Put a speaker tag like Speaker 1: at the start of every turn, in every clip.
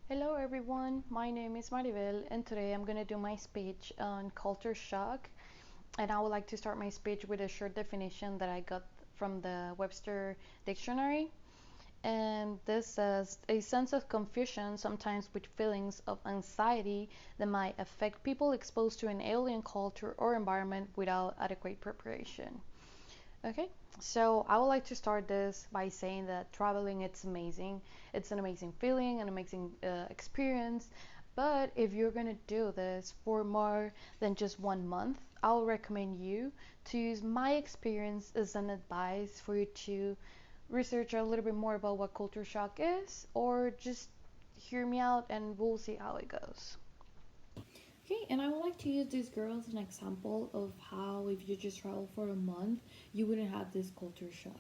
Speaker 1: Hello everyone, my name is Maribel and today I'm going to do my speech on culture shock. And I would like to start my speech with a short definition that I got from the Webster Dictionary. And this says a sense of confusion, sometimes with feelings of anxiety that might affect people exposed to an alien culture or environment without adequate preparation. Okay, so I would like to start this by saying that traveling it's amazing. It's an amazing feeling, an amazing experience. But if you're gonna do this for more than just 1 month, I'll recommend you to use my experience as an advice for you to research a little bit more about what culture shock is, or just hear me out and we'll see how it goes.
Speaker 2: Okay, and I would like to use this girl as an example of how if you just travel for a month, you wouldn't have this culture shock.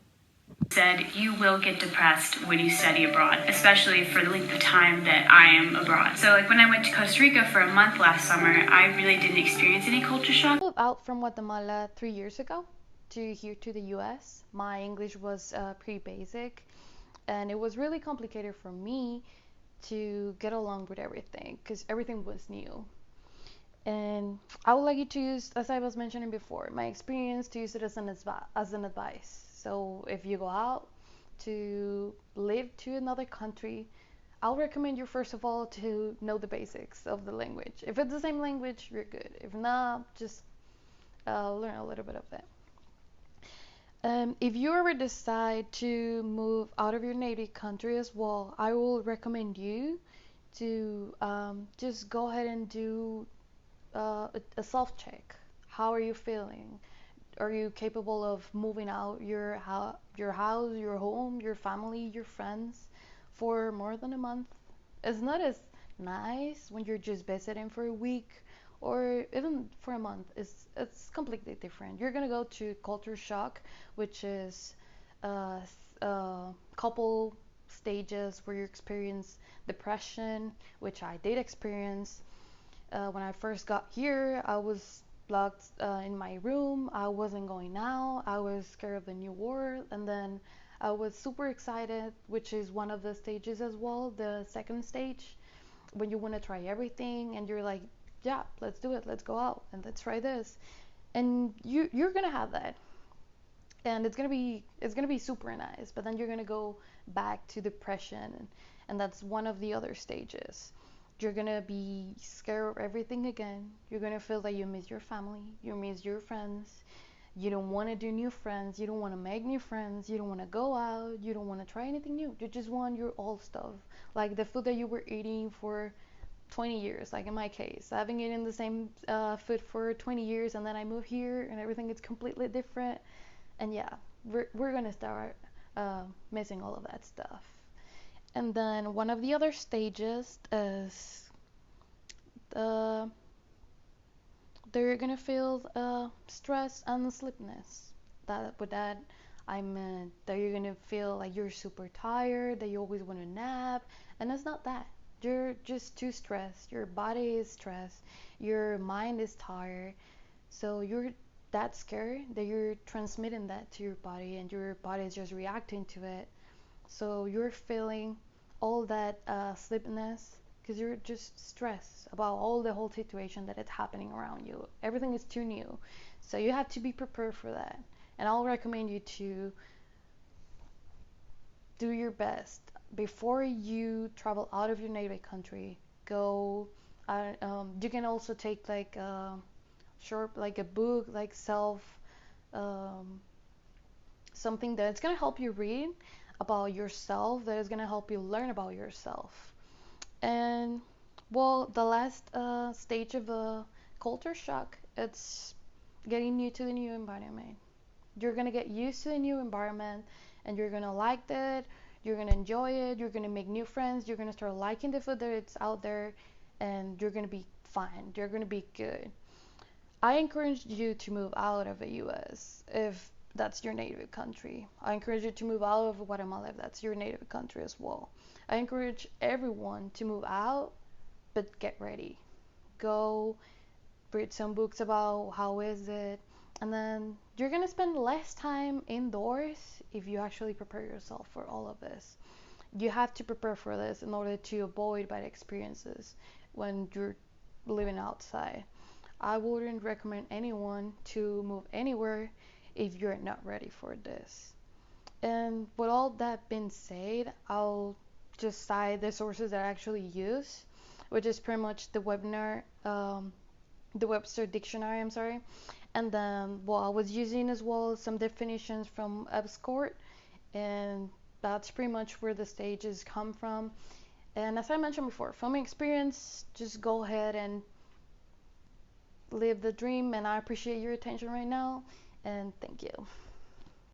Speaker 3: Said you will get depressed when you study abroad, especially for the length of time that I am abroad. So, like when I went to Costa Rica for a month last summer, I really didn't experience any culture shock.
Speaker 1: I moved out from Guatemala 3 years ago to here to the US. My English was pretty basic, and it was really complicated for me to get along with everything because everything was new. And I would like you to use, as I was mentioning before, my experience to use it as an advice. So if you go out to live to another country, I'll recommend you first of all to know the basics of the language. If it's the same language, you're good. If not, just learn a little bit of it. If you ever decide to move out of your native country as well, I will recommend you to just go ahead and do a self check. How are you feeling? Are you capable of moving out your house, your home, your family, your friends for more than a month? It's not as nice when you're just visiting for a week or even for a month. It's completely different. You're gonna go to culture shock, which is a, a couple stages where you experience depression, which I did experience. When I first got here, I was locked in my room. I wasn't going out. I was scared of the new world. And then I was super excited, which is one of the stages as well, the second stage, when you want to try everything and you're like, yeah, let's do it. Let's go out and let's try this. And you're going to have that. And it's gonna be super nice, but then you're gonna go back to depression, and that's one of the other stages. You're gonna be scared of everything again. You're gonna feel that you miss your family, you miss your friends, you don't want to do new friends, you don't want to make new friends, you don't want to go out, you don't want to try anything new. You just want your old stuff, like the food that you were eating for 20 years. Like in my case, I've been eating the same food for 20 years, and then I move here and everything is completely different. And yeah, we're gonna start missing all of that stuff. And then one of the other stages is the they're gonna feel stress and sleepiness. That with that I meant that you're gonna feel like you're super tired, that you always want to nap, and it's not that. You're just too stressed. Your body is stressed. Your mind is tired. So you're that scared that you're transmitting that to your body, and your body is just reacting to it. So you're feeling all that sleepiness because you're just stressed about all the whole situation that is happening around you. Everything is too new. So you have to be prepared for that. And I'll recommend you to do your best before you travel out of your native country. Go. You can also take like short, like a book, like self um, something that's going to help you read about yourself, that is going to help you learn about yourself. And well, the last stage of a culture shock, it's getting used to the new environment. You're going to get used to the new environment, and you're going to like that. You're going to enjoy it. You're going to make new friends. You're going to start liking the food that it's out there, and you're going to be fine. You're going to be good. I encourage you to move out of the US if that's your native country. I encourage you to move out of Guatemala if that's your native country as well. I encourage everyone to move out, but get ready. Go read some books about how is it, and then you're gonna spend less time indoors if you actually prepare yourself for all of this. You have to prepare for this in order to avoid bad experiences when you're living outside. I wouldn't recommend anyone to move anywhere if you're not ready for this. And with all that being said, I'll just cite the sources that I actually use, which is pretty much the Webster Dictionary, I'm sorry. And then what I was using as well some definitions from Ebscourt, and that's pretty much where the stages come from. And as I mentioned before, from experience, just go ahead and live the dream. And I appreciate your attention right now, and thank you.